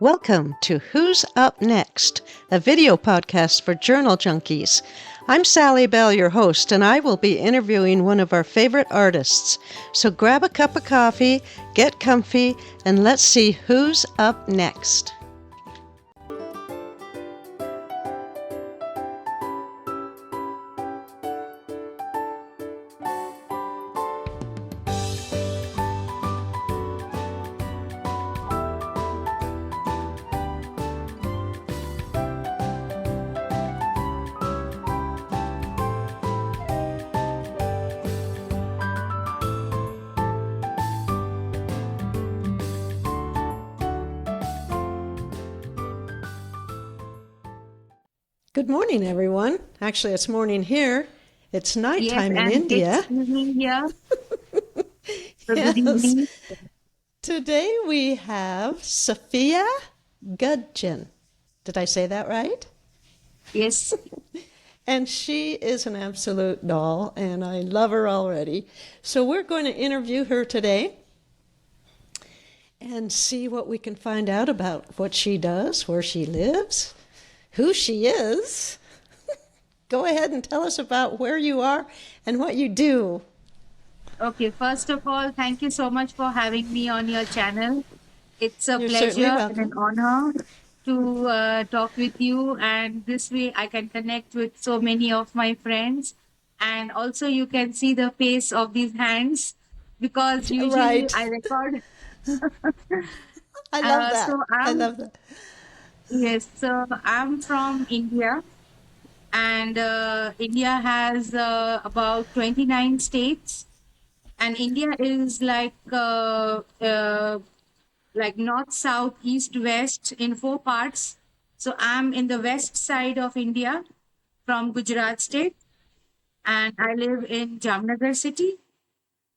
Welcome to Who's Up Next, a video podcast for journal junkies. I'm Sally Bell, your host, and I will be interviewing one of our favorite artists. So grab a cup of coffee, get comfy, and let's see who's up next. Good morning, everyone. Actually, it's morning here. It's nighttime in India. It's evening here. So Yes. good evening. Today we have Safya Gudgeon. Did I say that right? Yes. And she is an absolute doll, and I love her already. So we're going to interview her today and see what we can find out about what she does, where she lives, who she is. Go ahead and tell us about where you are and what you do. Okay. First of all, thank you so much for having me on your channel. It's a You're certainly pleasure and welcome. an honor to talk with you. And this way I can connect with so many of my friends. And also you can see the face of these hands because usually Right. I record. I love that. So I love that. I'm from India. And India has about 29 states, and India is like north, south, east, west in four parts. So I'm in the west side of India from Gujarat state, and I live in Jamnagar city.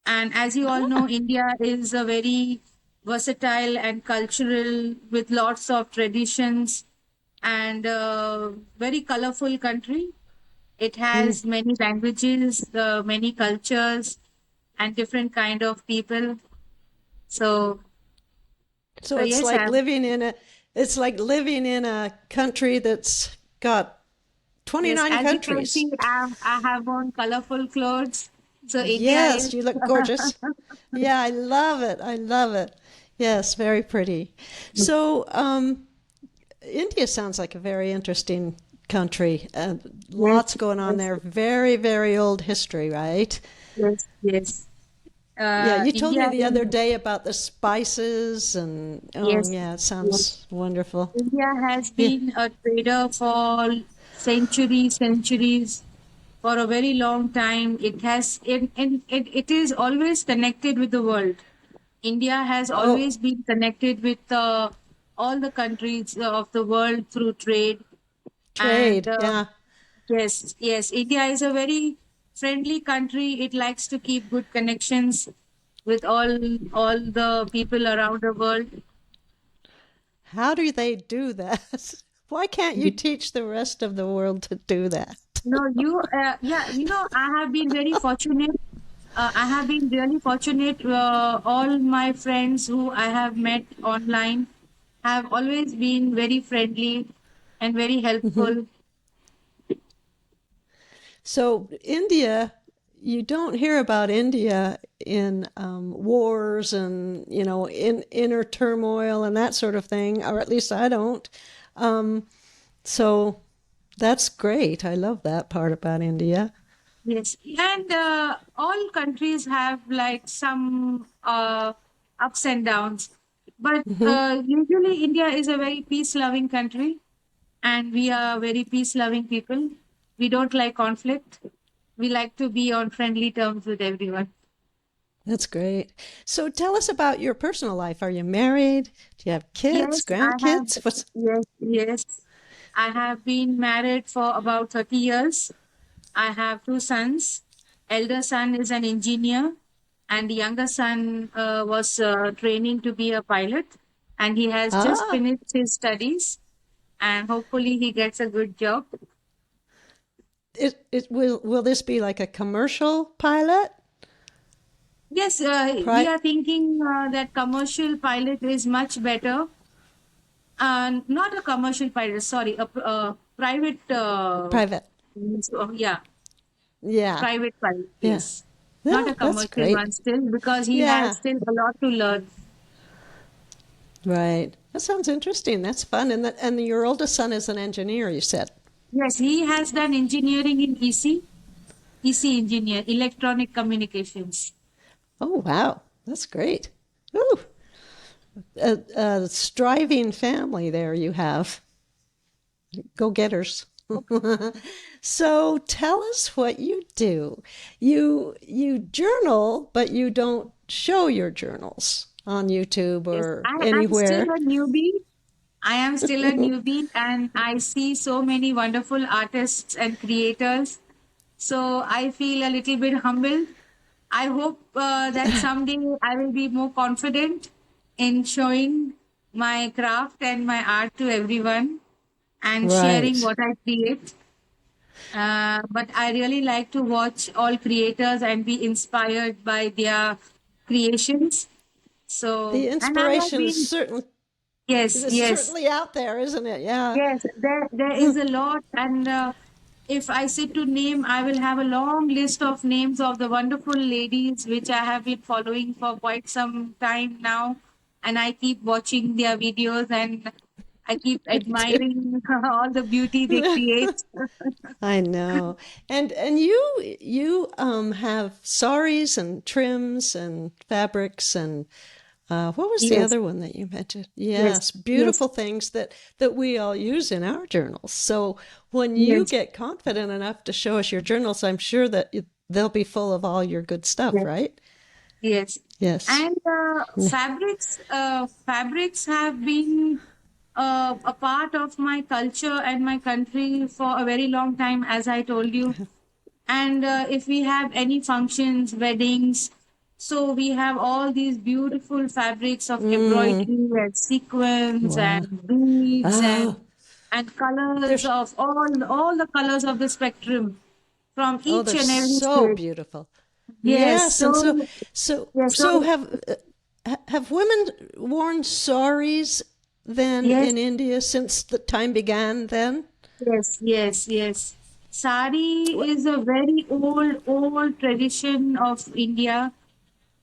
And as you all know, India is a very versatile and cultural with lots of traditions and very colorful country. It has many languages, many cultures, and different kind of people. So, So so it's yes, like living in a country that's got yes. 29 As you can countries. see, I have on colorful clothes. So India Yes, is you look gorgeous. Yeah, I love it. I love it. Yes, very pretty. So, India sounds like a very interesting country. yes, Lots going on yes, there. Very, very old history, right? yes, yes. Yeah, you told India me the other is day about the spices, and oh, yes, yeah, it yes. sounds wonderful. India has Yeah. been a trader for centuries. For a very long time, it is always connected with the world. India has Oh, always been connected with all the countries of the world through trade. And trade. Yeah. yes, India is a very friendly country. It likes to keep good connections with all the people around the world. How do they do that? Why can't you teach the rest of the world to do that? No, yeah, I have been very fortunate. I have been really fortunate. All my friends who I have met online have always been very friendly and very helpful. So, India, you don't hear about India in wars and, in inner turmoil and that sort of thing, or at least I don't. Um, so, that's great. I love that part about India. Yes, and all countries have like some ups and downs, but usually India is a very peace-loving country, and we are very peace-loving people. We don't like conflict. We like to be on friendly terms with everyone. That's great. So, tell us about your personal life. Are you married? Do you have kids, Yes, I have. grandkids? What's Yes. I have been married for about 30 years. I have two sons. Elder son is an engineer, and the younger son was training to be a pilot, and he has just ah? finished his studies, and hopefully he gets a good job. It will this be like a commercial pilot? Yes, we Pri- are thinking that commercial pilot is much better. Not a commercial pirate, sorry, a private, Private. yeah, Yeah. private pirate, Yeah. yes. Not Yeah, a that's commercial great. one still, because he has Yeah. still a lot to learn. Right. That sounds interesting. That's fun. And your oldest son is an engineer, you said. Yes, he has done engineering in EC engineer, electronic communications. Oh, wow. That's great. Ooh, a striving family there you have. Go getters. So tell us what you do. You journal, but you don't show your journals on YouTube Yes, or I'm still anywhere. a newbie. I am still a newbie, and I see so many wonderful artists and creators. So I feel a little bit humbled. I hope that someday I will be more confident in showing my craft and my art to everyone and sharing Right. what I create. But I really like to watch all creators and be inspired by their creations. So, The and I have inspiration been, yes, is yes, certainly out there, isn't it? Yeah. yes, there is a lot. And if I sit to name, I will have a long list of names of the wonderful ladies which I have been following for quite some time now. And I keep watching their videos and I keep Me too. admiring all the beauty they create. I know. And you have saris and trims and fabrics and what was the Yes, other one that you mentioned? yes, Yes, yes, beautiful things that we all use in our journals. So when you yes, get confident enough to show us your journals, I'm sure that they'll be full of all your good stuff, yes. right? Yes, Yes. and fabrics have been a part of my culture and my country for a very long time, as I told you. And if we have any functions, weddings, so we have all these beautiful fabrics of Mm, embroidery and sequins wow. and beads Oh, and colors there's of all the colors of the spectrum from oh, each they're and every so state. beautiful. Yes, Yes, and so yes, so so have women worn saris then yes. in India since the time began then? Yes, yes, yes. Sari What? is a very old tradition of India,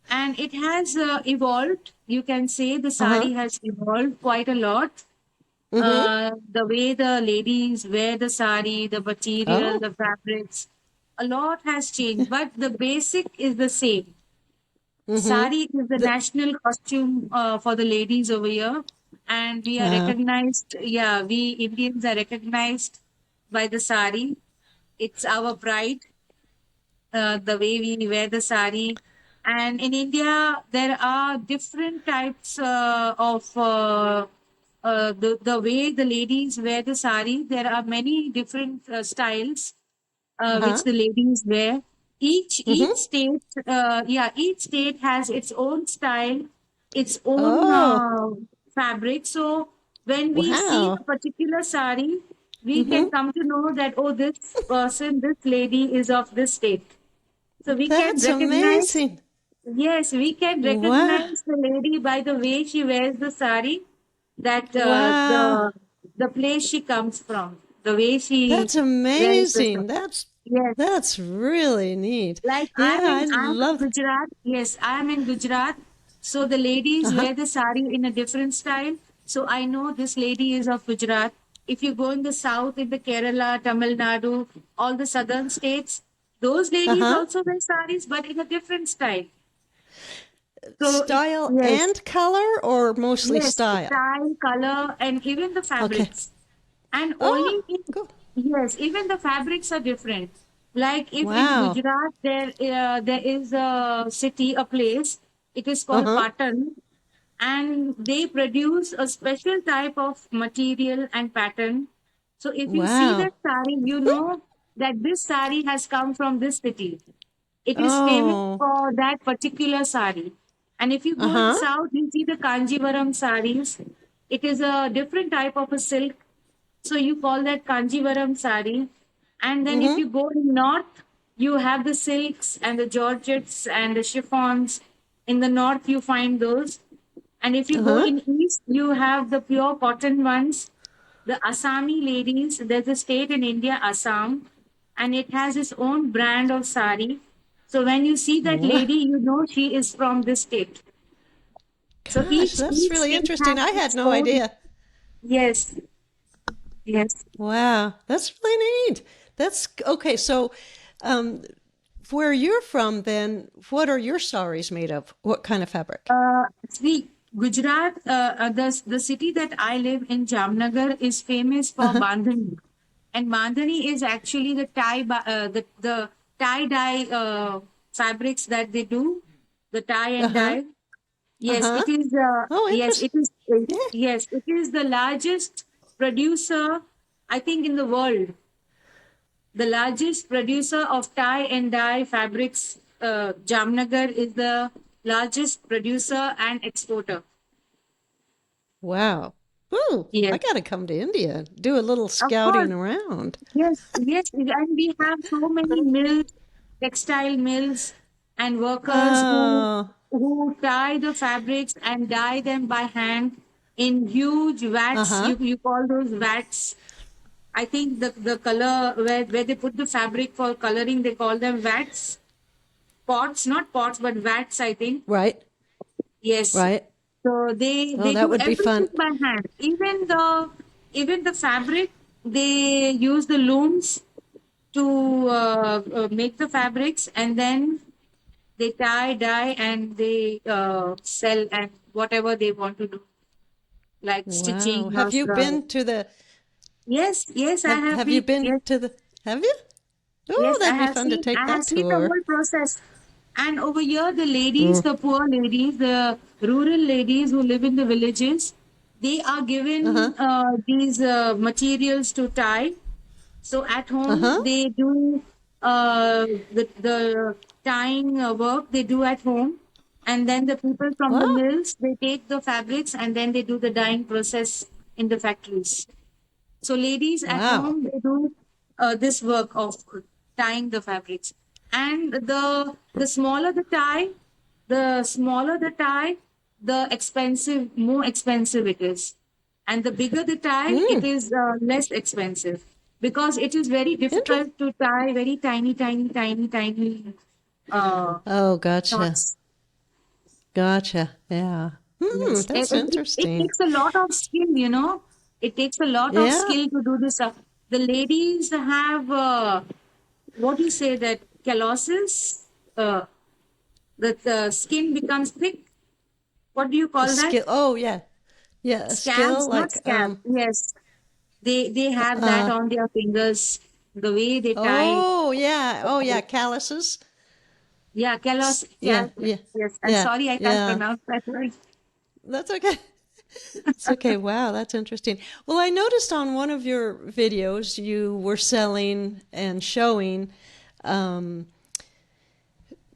and it has evolved. You can say the Uh-huh. sari has evolved quite a lot. Mm-hmm. The way the ladies wear the sari, the material, Oh. the fabrics, a lot has changed, but the basic is the same. Mm-hmm. Sari is the The national costume for the ladies over here, and we are wow. recognized. Yeah, we Indians are recognized by the sari. It's our pride, the way we wear the sari. And in India, there are different types of the way the ladies wear the sari. There are many different styles which Uh-huh. the ladies wear. Each Mm-hmm. state, each state has its own style, its own Oh, fabric. So when we see a wow. particular sari, we can Mm-hmm. come to know that, oh, this person, this lady is of this state. So we can That's recognize, amazing. yes, we can Wow. recognize the lady by the way she wears the sari, that Wow. the place she comes from, the way she That's wears the amazing. sari. That's Yes, that's really neat. like Yeah, I I'm in love. Gujarat. Yes, I'm in Gujarat. So the ladies Uh-huh. wear the sari in a different style. So I know this lady is of Gujarat. If you go in the south, in the Kerala, Tamil Nadu, all the southern states, those ladies Uh-huh. also wear saris, but in a different style. So it, Style yes, and color or mostly yes, style? style, color, and even the Okay. fabrics. And Oh, only in, cool. yes, even the fabrics are different. Like if in Wow. Gujarat there is a city, a place, it is called Uh-huh. Patan, and they produce a special type of material and pattern. So if you see Wow. that sari, you know that this sari has come from this city. It is famous Oh. for that particular sari. And if you go in Uh-huh. south, you see the Kanjivaram saris. It is a different type of a silk, so you call that Kanjivaram sari. And then if Mm-hmm. you go in north, you have the silks and the georgettes and the chiffons. In the north, you find those. And if you go Uh-huh. in east, you have the pure cotton ones, the Assami ladies. There's a state in India, Assam, and it has its own brand of sari. So when you see that Wow. lady, you know she is from this state. So Gosh, that's each really state interesting. has I had its no own. idea. Yes, yes. Wow, that's really neat. That's okay. So, um, where you're from, then, what are your saris made of? What kind of fabric? See, Gujarat, the city that I live in, Jamnagar, is famous for Uh-huh. bandhani, and bandhani is actually the tie dye fabrics that they do, the tie and Uh-huh. dye. Yes, Uh-huh. it is. Oh, Yes, interesting. it is. Yeah. Yes, it is the largest producer, I think, in the world. The largest producer of tie and dye fabrics, Jamnagar is the largest producer and exporter. Wow. Ooh, I Yes, gotta come to India, do a little of course. scouting around. Yes, yes. And we have so many mills, textile mills, and workers Oh, who tie the fabrics and dye them by hand in huge vats. uh-huh. You call those vats. I think the color where they put the fabric for coloring, they call them vats. Pots, not pots, but vats, I think. Right, Yes. right. So Oh, they that do would be everything fun. by hand. Even the fabric, they use the looms to make the fabrics, and then they tie, dye, and they sell and whatever they want to do, like Wow. stitching Have you been to the yes, yes, I have have you been. been Yes, to the have you? Oh, yes, that'd be fun to take I have that seen the tour. whole process. And over here, the ladies, Mm. the poor ladies, the rural ladies who live in the villages, they are Uh-huh. given these materials to tie. So at home, Uh-huh. they do the tying work they do at home. And then the people from the Wow. mills, they take the fabrics and then they do the dyeing process in the factories. So ladies at Wow. home, they do this work of tying the fabrics. And the smaller the tie, the more expensive it is. And the bigger the tie, it Mm. is less expensive because it is very Interesting. difficult to tie very tiny, tiny, tiny, tiny uh, Oh, gotcha. knots. Gotcha. Yeah. Hmm, Yes, that's it interesting. takes a lot of skill, you know. It takes a lot of Yeah. skill to do this stuff. The ladies have what do you say that calluses, uh, that the skin becomes thick. What do you call that? Skill. Oh, yeah. Yeah, a skill Scabs, not like scabs. Yes, they have that uh on their fingers. The way they tie. oh, yeah. Oh, yeah, calluses. Yeah, callus. Yeah, Yeah, yeah. yes. I'm Yeah. sorry, I can't Yeah. pronounce that word. That's okay. It's okay. Wow, that's interesting. Well, I noticed on one of your videos you were selling and showing um,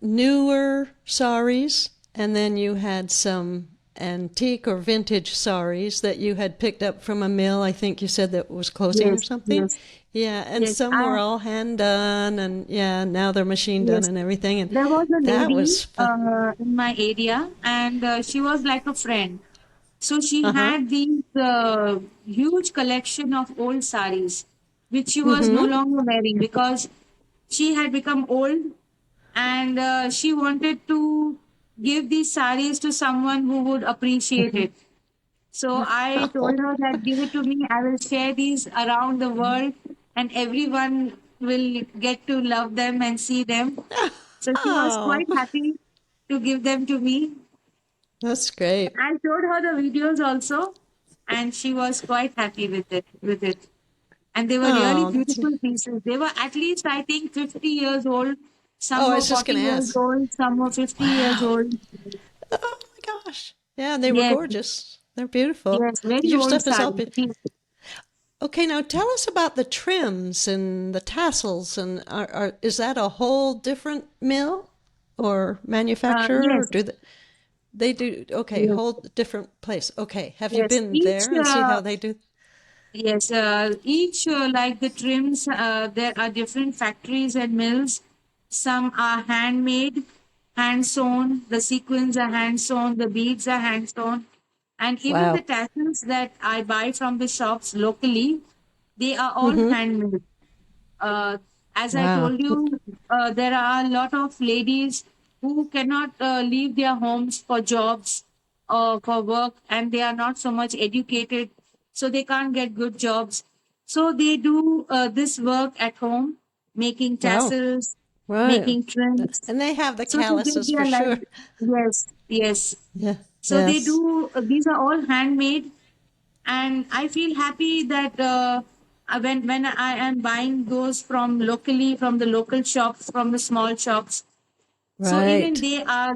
newer saris, and then you had some antique or vintage saris that you had picked up from a mill. I think you said that was closing or Yes, something. yes, Yeah, and yes. some were all hand done, and yeah, now they're machine done Yes, and everything. And there was a that lady was fun. in my area, and she was like a friend. So she Uh huh. had these huge collection of old saris, which she Mm was no hmm. longer wearing because she had become old, and she wanted to give these saris to someone who would appreciate it. So I told her that give it to me. I will share these around the world, and everyone will get to love them and see them. So she was Oh, quite happy to give them to me. that's great. I showed her the videos also, and she was quite happy with it. And they were really Oh, that's. beautiful pieces. They were at least, I think, 50 years old. Oh, Some I were was just 40 going to years ask. old. Some were 50 years Wow. old. Oh my gosh. Yeah, they were Yes, gorgeous. They're beautiful. yes, very Your old stuff is all sarees. be- okay. Now tell us about the trims and the tassels, and is that a whole different mill or manufacturer, or Yes, do they do? Okay, yes, whole different place. Okay, have you yes. been there and see how they do? Each like the trims, there are different factories and mills. Some are handmade, hand sewn. The sequins are hand sewn. The beads are hand sewn. And even the Wow. tassels that I buy from the shops locally, they are all Mm-hmm. handmade. Uh, as I Wow. told you, there are a lot of ladies who cannot leave their homes for jobs or for work, and they are not so much educated, so they can't get good jobs. So they do this work at home, making Wow. tassels, Wow. making trims. And they have the So to get calluses for their sure. life, yes, yes. Yeah. So they Yes. do. These are all handmade, and I feel happy that when I am buying those from locally, from the local shops, from the small shops, so even Right. they are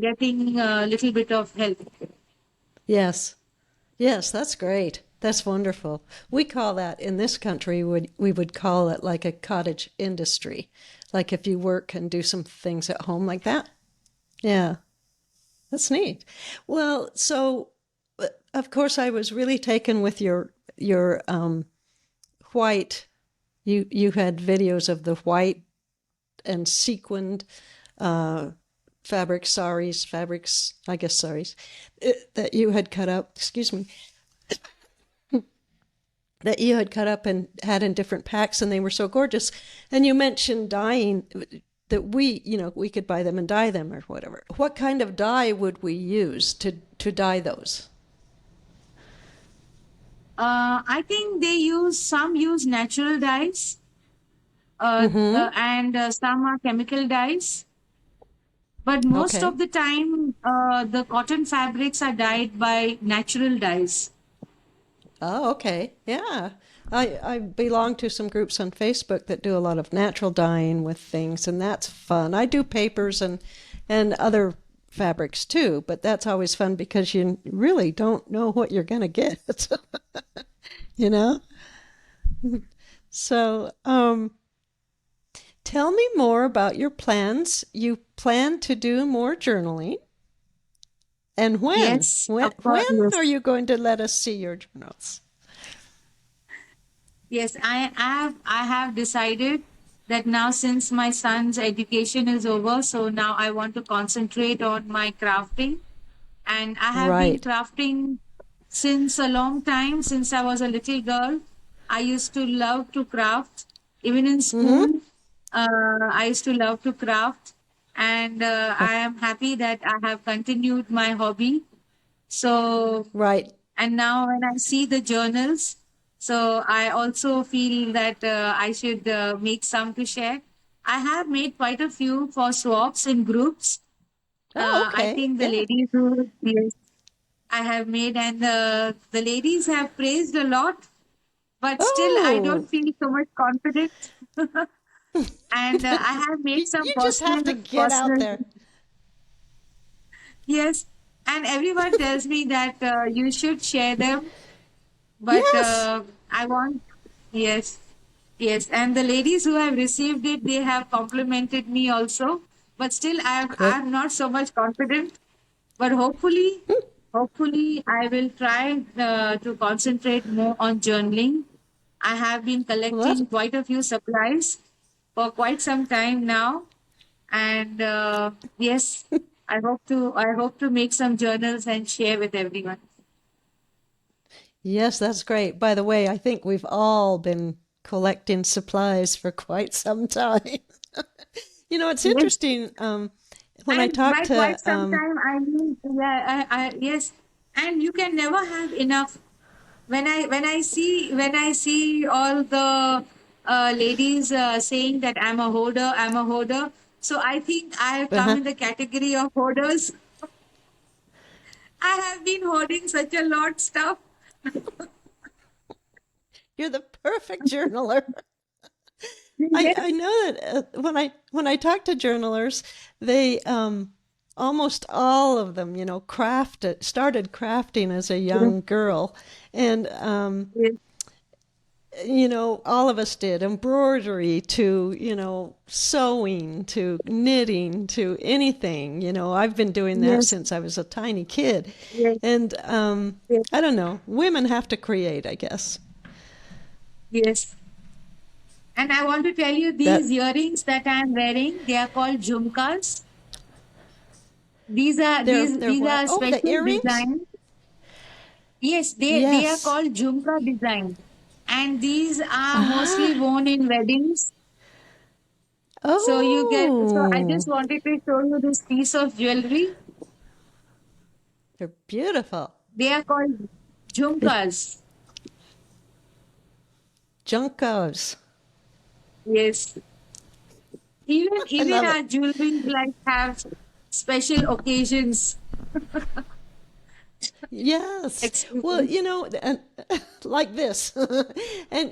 getting a little bit of help. Yes. Yes, that's great. That's wonderful. We call that in this country, we would call it like a cottage industry. Like if you work and do some things at home like that. Yeah, that's neat. Well, so of course I was really taken with your white. You had videos of the white and sequined uh, fabrics, I guess saris, that you had cut up. Excuse me, that you had cut up and had in different packs, and they were so gorgeous. And you mentioned dyeing that we could buy them and dye them or whatever. What kind of dye would we use to dye those? I think some use natural dyes, Mm-hmm. and some are chemical dyes. But most Okay. of the time, the cotton fabrics are dyed by natural dyes. Oh, okay. Yeah. I belong to some groups on Facebook that do a lot of natural dyeing with things, and that's fun. I do papers and other fabrics too, but that's always fun because you really don't know what you're going to get, you know? So, tell me more about your plans. You plan to do more journaling, and when? Yes, When of course. when Yes. are you going to let us see your journals? Yes, I have decided that now, since my son's education is over, so now I want to concentrate on my crafting. And I have been Right. crafting since a long time, since I was a little girl. I used to love to craft. Even in Mm-hmm. school, I used to love to craft. And I am happy that I have continued my hobby. So, Right. and now when I see the journals, so I also feel that I should make some to share. I have made quite a few for swaps in groups. Oh, I okay. think the Yeah. ladies who, yes, I have made, and the ladies have praised a lot, but still I don't Oh, feel so much confident. And I have made some you just have to get out personal, there. yes. And everyone tells me that you should share them, but Yes. I want, yes, yes. And the ladies who have received it, they have complimented me also, but still Good. I'm not so much confident. But hopefully I will try to concentrate more on journaling. I have been Well, that's collecting quite a few supplies for quite some time now, and yes, I hope to make some journals and share with everyone. yes, that's great. By the way, I think we've all been collecting supplies for quite some time. It's Yes, interesting. When I and talk by to quite some time, I mean, yeah, yes, and you can never have enough. When I see all the ladies saying that I'm a hoarder. So I think I have come uh in the category of hoarders. I have been hoarding such a lot stuff. you're the perfect journaler. I Yes, know that when I talk to journalers, they almost all of them, started crafting as a yes, young girl, and yes, all of us did embroidery to sewing to knitting to anything. I've been doing that yes, since I was a tiny kid, yes, and yes, I don't know. Women have to create, I guess. yes. And I want to tell you, these That earrings that I'm wearing, they are called jhumkas. These are they're these they're these what? are Oh, the special earrings. designs. Yes, they are Yes. called jhumka design, and these are mostly Ah. worn in weddings. So you get. So I just Oh. wanted to show you this piece of jewelry. They're beautiful. They are called They jhumkas. junkos. Yes, I even love it. our jewelry like have special occasions. Yes. Excuse Well, me. and like this. And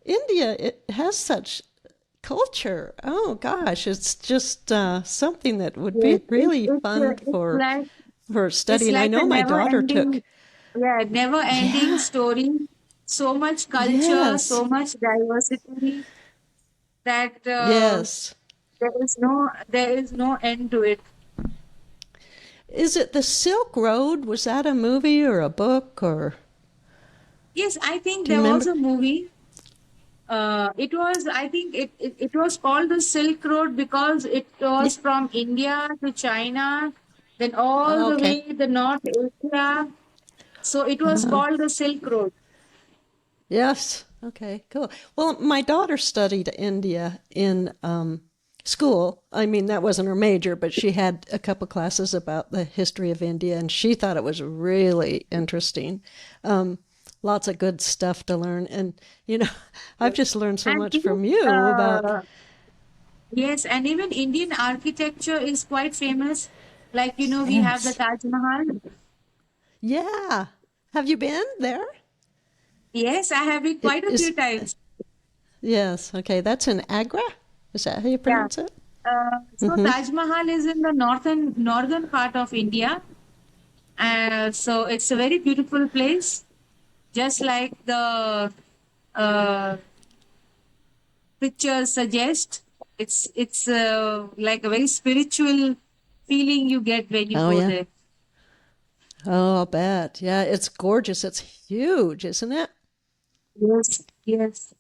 India, it has such culture. Oh gosh, it's just something that would Yes, be really fun for it's studying. I like a know my never daughter took. ending, yeah, never ending Yeah. story. So much culture, so Yes. much diversity that Yes. there is no end to it. Is it the Silk Road? Was that a movie or a book or Yes, I think do you there was remember? a movie. It was, I think it was called the Silk Road because it Yeah. was from India to China, then all Oh, the okay. way the North Asia. So it was called the Silk Road. Yes. Okay, cool. Well, my daughter studied India in school. I mean, that wasn't her major, but she had a couple classes about the history of India, and she thought it was really interesting. Lots of good stuff to learn. And, I've just learned so And much even from you about, yes, and even Indian architecture is quite famous. Like, we have the yes. Taj Mahal. Yeah. Have you been there? Yes, I have been It quite a few is, times. yes. Okay, that's in Agra. Is that how you Yeah. pronounce it? So Taj Mahal is in the northern part of India. So it's a very beautiful place, just like the uh, pictures suggest. It's like a very spiritual feeling you get when you Oh, go yeah. there. Oh, I'll bet. Yeah, it's gorgeous. It's huge, isn't it? Yes, yes,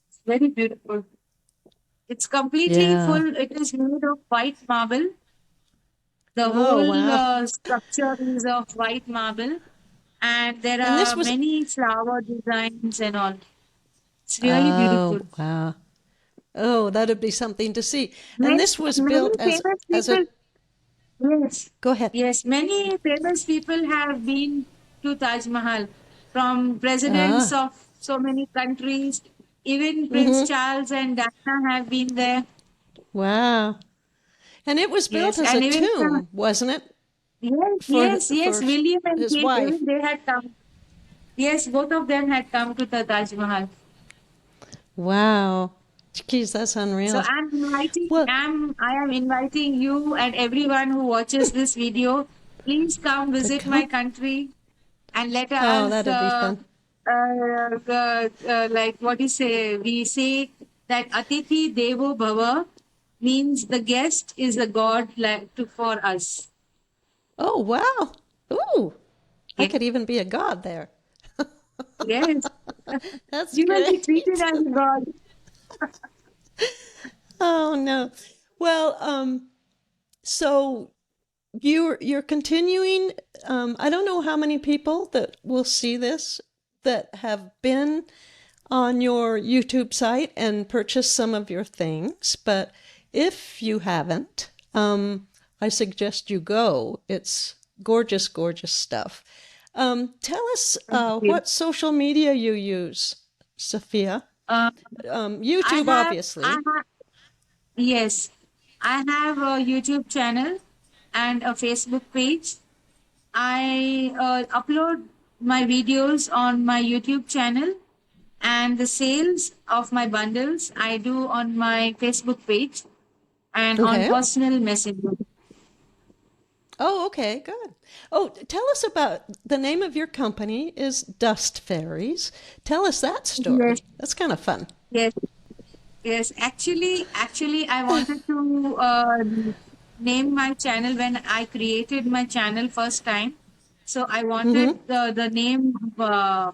it's very beautiful. It's completely Yeah. full. It is made of white marble. The Oh, whole wow. structure is of white marble, and there And this are was, many flower designs and all. It's really oh, beautiful. wow. Oh, that'd be something to see. And Many, this was many built famous as a, people, yes, go ahead. yes, many famous people have been to Taj Mahal, from presidents Ah, of so many countries. Even Prince Charles and Diana have been there. wow. And it was built Yes, as a and even tomb, wasn't it? yes, For William and his Kate, wife. even they had come. Yes, both of them had come to the Taj Mahal. Wow. Geez, that's So unreal. Well, I am inviting you and everyone who watches this video. Please come to visit my come. country and let Oh, us, that'd be fun. like what you say, we say that Atithi Devo Bhava means the guest is a god like for us. Oh, wow. Ooh, I Yes, could even be a god there. yes. That's You will be great. treated as a god. Oh no. Well, so you're continuing. I don't know how many people that will see this that have been on your YouTube site and purchased some of your things, but if you haven't, I suggest you go. It's gorgeous, gorgeous stuff. Tell us Thank you. what social media you use, Sophia. Uh, I YouTube, have, I obviously. have, yes, I have a YouTube channel and a Facebook page. I upload my videos on my YouTube channel, and the sales of my bundles I do on my Facebook page and on Okay. personal messenger. Oh, okay, good. Oh, tell us about the name of your company is Dust Fairies. Tell us that Yes, story. That's kind of fun. yes, yes. Actually, I wanted to name my channel when I created my channel first time. So I wanted the name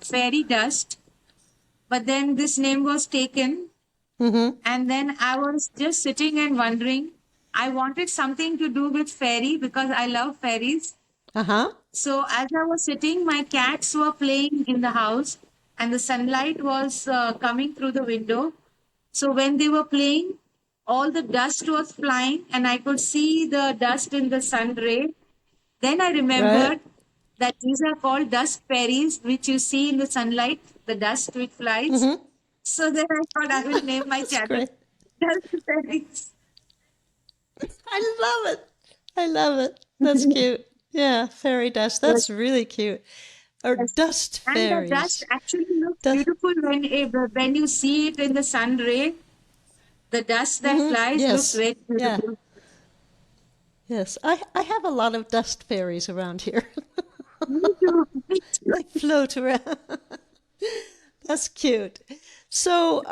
Fairy Dust, but then this name was taken. And then I was just sitting and wondering. I wanted something to do with fairy because I love fairies. Uh-huh. So as I was sitting, my cats were playing in the house, and the sunlight was coming through the window. So when they were playing, all the dust was flying, and I could see the dust in the sun ray. Then I Right. remembered that these are called dust fairies, which you see in the sunlight, the dust which flies. Mm-hmm. So then I thought I will name my That's channel great. Dust Fairies. I love it. I love it. That's cute. Yeah, fairy dust. That's Yes, really cute. Or yes. dust And the dust fairies. actually looks Dust. beautiful when you see it in the sun ray. The dust that Mm-hmm. flies looks Yes. very Yeah. beautiful. Yes. I have a lot of dust fairies around here. Me too. Me They too. float around. That's cute. So,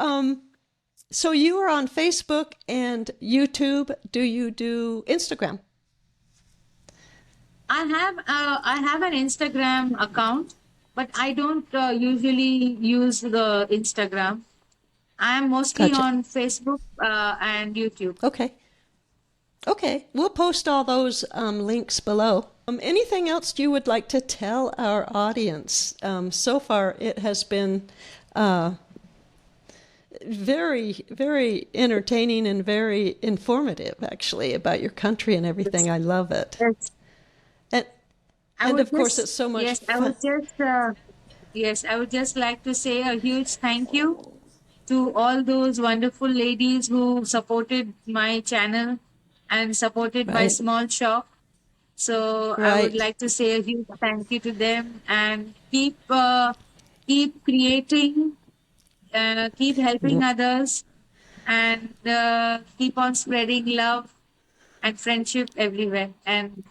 so you are on Facebook and YouTube. Do you do Instagram? I have an Instagram account, but I don't usually use the Instagram. I am mostly Gotcha. on Facebook and YouTube. Okay. Okay. We'll post all those links below. Anything else you would like to tell our audience? So far, it has been uh, very, very entertaining and very informative, actually, about your country and everything. Yes. I love it. Yes. And, I and would of course, just it's so much yes, I would fun. just yes, I would just like to say a huge thank you to all those wonderful ladies who supported my channel and supported my Right. small shop. So I would Right. like to say a huge thank you to them and keep creating, keep helping others, and keep on spreading love and friendship everywhere. And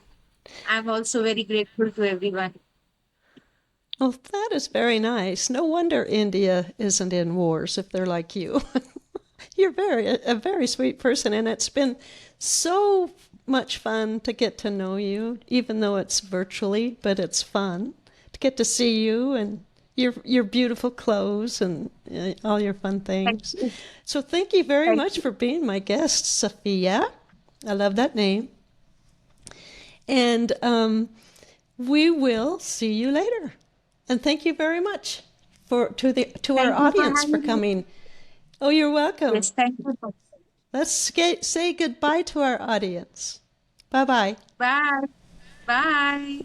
I'm also very grateful to everyone. Well, that is very nice. No wonder India isn't in wars if they're like you. You're a very sweet person, and it's been so much fun to get to know you, even though it's virtually, but it's fun to get to see you and your beautiful clothes and all your fun Thank things. you. So thank you very Thank much you. for being my guest, Safya. I love that name. And we will see you later. And thank you very much to our Thank you for audience for having me. coming. Oh, you're welcome. Yes, thank you. Say goodbye to our audience. Bye bye. Bye. Bye.